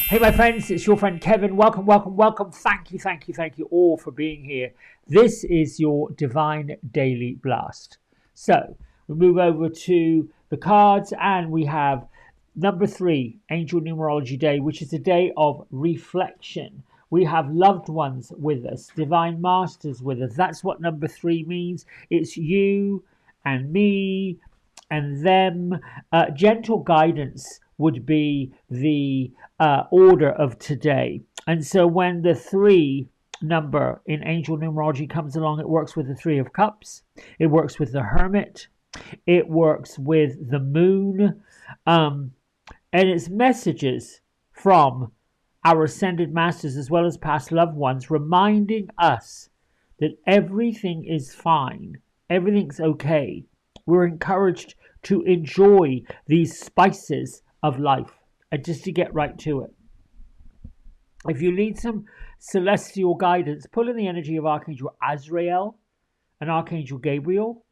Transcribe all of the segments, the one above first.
Hey my friends, it's your friend Kevin. Welcome, welcome, welcome. Thank you all for being here. This is your Divine Daily Blast. So we move over to the cards and we have number 3, Angel Numerology Day, which is a day of reflection. We have loved ones with us, divine masters with us. That's what number 3 means. It's you and me and them. Gentle guidance would be the order of today. And so when the 3 number in angel numerology comes along, it works with the 3 of cups, it works with the hermit, it works with the moon, and it's messages from our ascended masters as well as past loved ones reminding us that everything is fine, everything's okay. We're encouraged to enjoy these spices of life and just to get right to it. If you need some celestial guidance, pull in the energy of Archangel Azrael and Archangel Gabriel.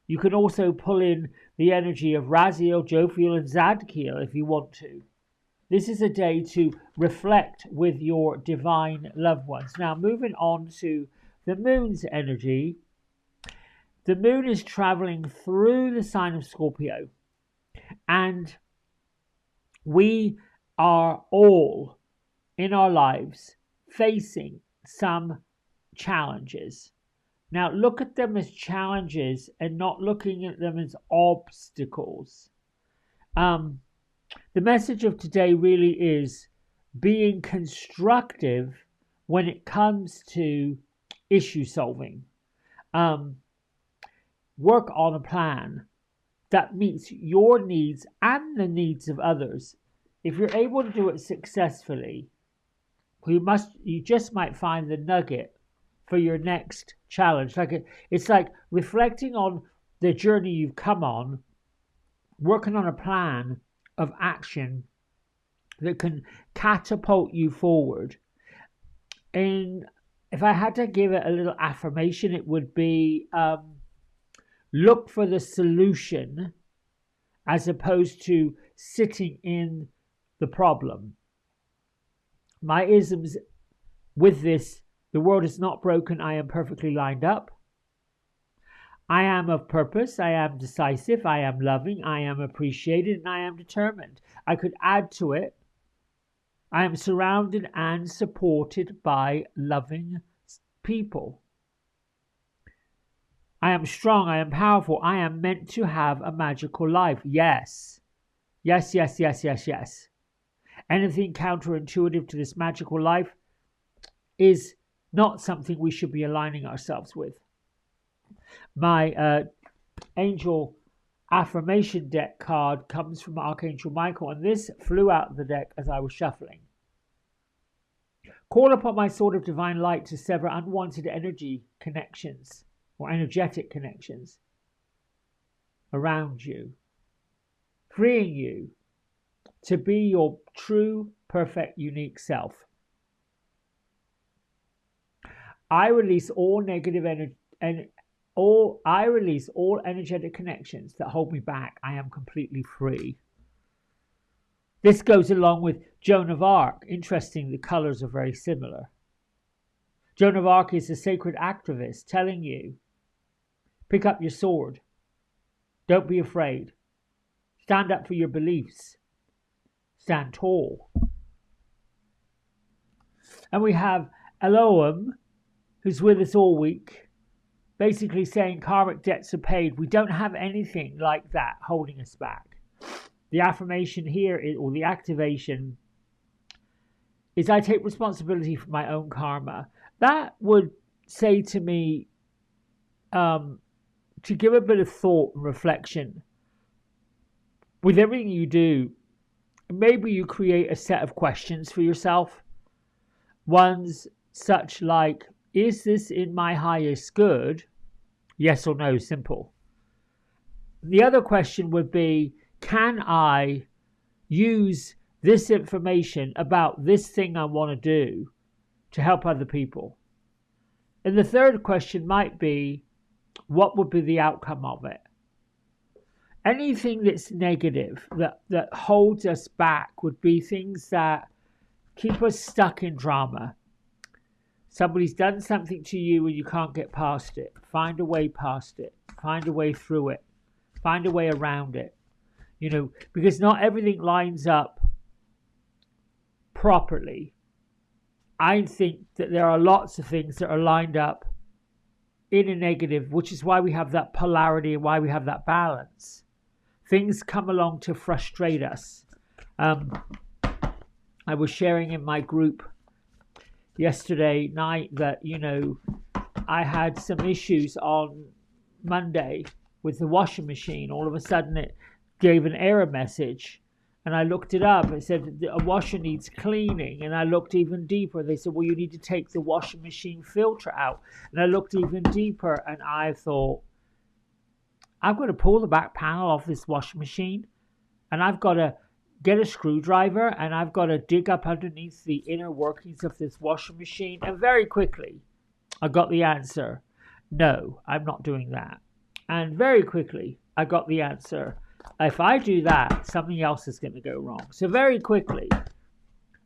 You can also pull in the energy of Raziel, Jophiel and Zadkiel if you want to. This is a day to reflect with your divine loved ones. Now moving on to the moon's energy. The moon is traveling through the sign of Scorpio, and we are all in our lives facing some challenges. Now look at them as challenges and not looking at them as obstacles. The message of today really is being constructive when it comes to issue solving. Work on a plan that meets your needs and the needs of others. If you're able to do it successfully, you just might find the nugget for your next challenge. It's like reflecting on the journey you've come on, working on a plan of action that can catapult you forward. And if I had to give it a little affirmation, it would be look for the solution as opposed to sitting in the problem. My isms with this: the world is not broken, I am perfectly lined up. I am of purpose, I am decisive, I am loving, I am appreciated, and I am determined. I could add to it: I am surrounded and supported by loving people. I am strong, I am powerful, I am meant to have a magical life. Yes. Yes, yes, yes, yes, yes. Anything counterintuitive to this magical life is not something we should be aligning ourselves with. My angel affirmation deck card comes from Archangel Michael, and this flew out of the deck as I was shuffling. Call upon my sword of divine light to sever unwanted energy connections or energetic connections around you, freeing you to be your true, perfect, unique self. I release all negative energy and I release all energetic connections that hold me back. I am completely free. This goes along with Joan of Arc. Interesting, the colors are very similar. Joan of Arc is a sacred activist telling you, pick up your sword. Don't be afraid. Stand up for your beliefs. Stand tall. And we have Elohim, who's with us all week, basically saying karmic debts are paid. We don't have anything like that holding us back. The affirmation here, or the activation, is I take responsibility for my own karma. That would say to me to give a bit of thought and reflection. With everything you do, maybe you create a set of questions for yourself. Ones such like, is this in my highest good? Yes or no, simple. The other question would be, can I use this information about this thing I want to do to help other people? And the third question might be, what would be the outcome of it? Anything that's negative, that holds us back, would be things that keep us stuck in drama. Somebody's done something to you and you can't get past it. Find a way past it. Find a way through it. Find a way around it. You know, because not everything lines up properly. I think that there are lots of things that are lined up in a negative, which is why we have that polarity and why we have that balance. Things come along to frustrate us. I was sharing in my group yesterday night that, you know, I had some issues on Monday with the washing machine. All of a sudden it gave an error message. And I looked it up. It said a washer needs cleaning. And I looked even deeper. They said, well, you need to take the washing machine filter out. And I looked even deeper. And I thought, I've got to pull the back panel off this washing machine. And I've got to get a screwdriver. And I've got to dig up underneath the inner workings of this washing machine. And very quickly, I got the answer. No, I'm not doing that. And very quickly, I got the answer. If I do that, something else is going to go wrong. So very quickly,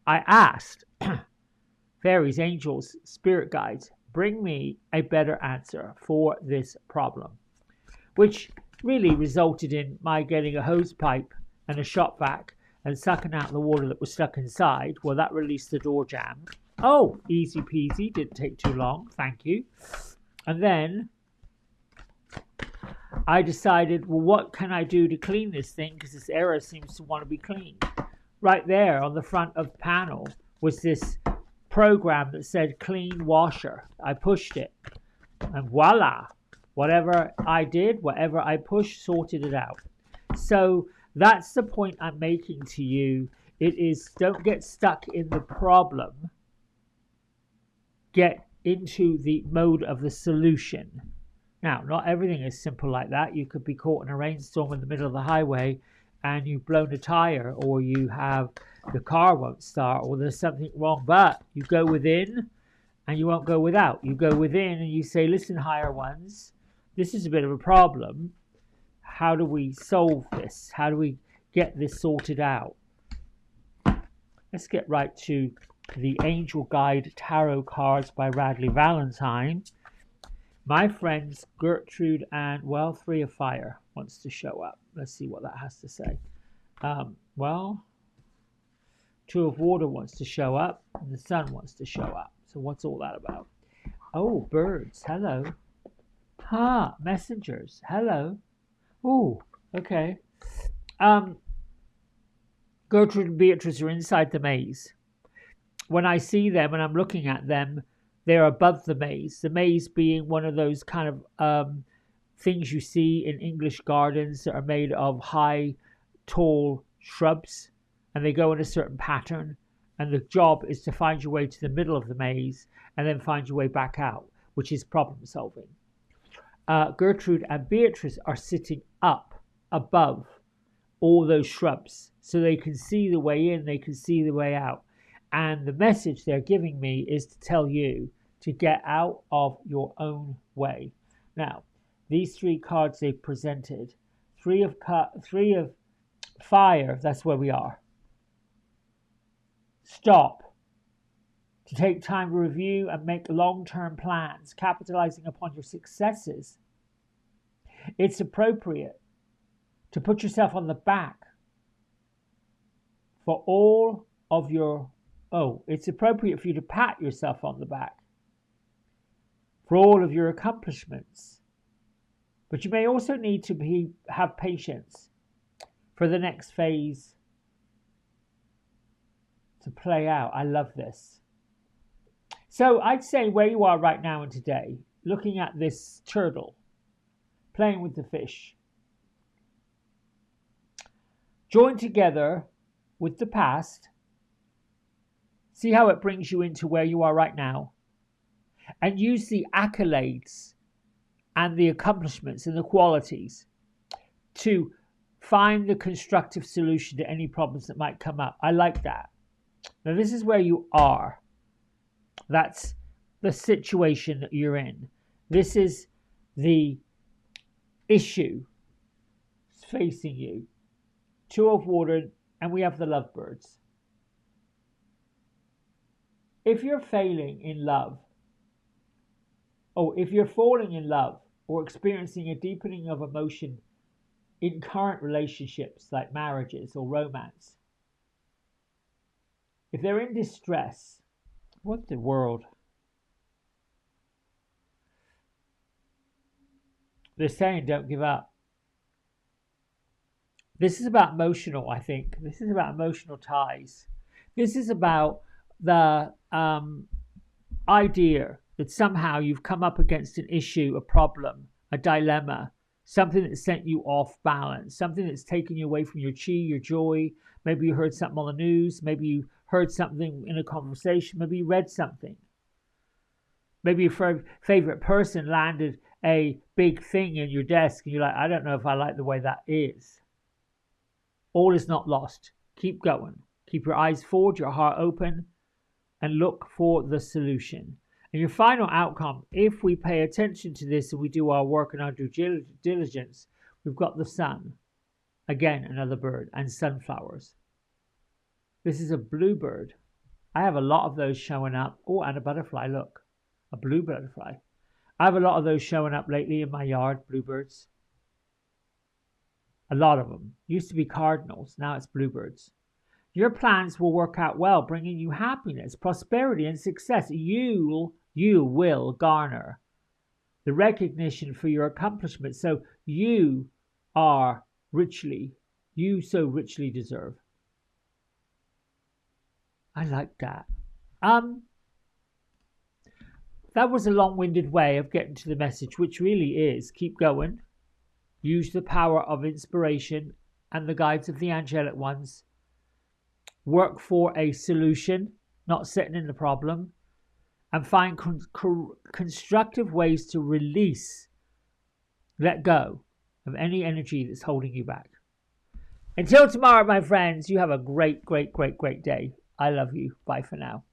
I asked fairies, angels, spirit guides, bring me a better answer for this problem, which really resulted in my getting a hose pipe and a shop vac and sucking out the water that was stuck inside. Well, that released the door jamb. Oh, easy peasy, didn't take too long, thank you. And then I decided, well, what can I do to clean this thing? Because this error seems to want to be cleaned. Right there on the front of the panel was this program that said clean washer. I pushed it and voila, whatever I did, whatever I pushed, sorted it out. So that's the point I'm making to you. It is, don't get stuck in the problem. Get into the mode of the solution. Now, not everything is simple like that. You could be caught in a rainstorm in the middle of the highway and you've blown a tire, or you have the car won't start, or there's something wrong. But you go within and you won't go without. You go within and you say, listen, higher ones, this is a bit of a problem. How do we solve this? How do we get this sorted out? Let's get right to the Angel Guide Tarot cards by Radleigh Valentine. My friends Gertrude and, well, 3 of Fire wants to show up. Let's see what that has to say. Well, 2 of Water wants to show up, and the Sun wants to show up. So what's all that about? Oh, birds. Hello. Messengers. Hello. Oh, okay. Gertrude and Beatrice are inside the maze. When I see them and I'm looking at them, they're above the maze being one of those kind of things you see in English gardens that are made of high, tall shrubs, and they go in a certain pattern, and the job is to find your way to the middle of the maze and then find your way back out, which is problem solving. Gertrude and Beatrice are sitting up above all those shrubs, so they can see the way in, they can see the way out. And the message they're giving me is to tell you to get out of your own way. Now, these 3 cards they've presented, 3 of Fire, that's where we are. Stop. To take time to review and make long-term plans, capitalizing upon your successes. It's appropriate to put yourself on the back for all of your... it's appropriate for you to pat yourself on the back for all of your accomplishments. But you may also need to have patience for the next phase to play out. I love this. So I'd say where you are right now and today, looking at this turtle, playing with the fish, join together with the past, see how it brings you into where you are right now, and use the accolades and the accomplishments and the qualities to find the constructive solution to any problems that might come up. I like that. Now, this is where you are. That's the situation that you're in. This is the issue facing you. 2 of Water, and we have the lovebirds. if you're failing in love, or if you're falling in love, or experiencing a deepening of emotion in current relationships like marriages or romance, if they're in distress, what the world? They're saying don't give up. This is about emotional, I think. This is about emotional ties. This is about the idea that somehow you've come up against an issue, a problem, a dilemma, something that sent you off balance, something that's taken you away from your chi, your joy. Maybe you heard something on the news. Maybe you heard something in a conversation. Maybe you read something. Maybe your favorite person landed a big thing in your desk and you're like, I don't know if I like the way that is. All is not lost. Keep going. Keep your eyes forward, your heart open, and look for the solution. And your final outcome, if we pay attention to this and we do our work and our due diligence, we've got the sun. Again, another bird, and sunflowers. This is a bluebird. I have a lot of those showing up. Oh, and a butterfly, look. A blue butterfly. I have a lot of those showing up lately in my yard, bluebirds. A lot of them. Used to be cardinals, now it's bluebirds. Your plans will work out well, bringing you happiness, prosperity, and success. You will garner the recognition for your accomplishments. So you so richly deserve. I like that. That was a long-winded way of getting to the message, which really is keep going. Use the power of inspiration and the guides of the angelic ones. Work for a solution, not sitting in the problem. And find constructive ways to release, let go of any energy that's holding you back. Until tomorrow, my friends, you have a great, great, great, great day. I love you. Bye for now.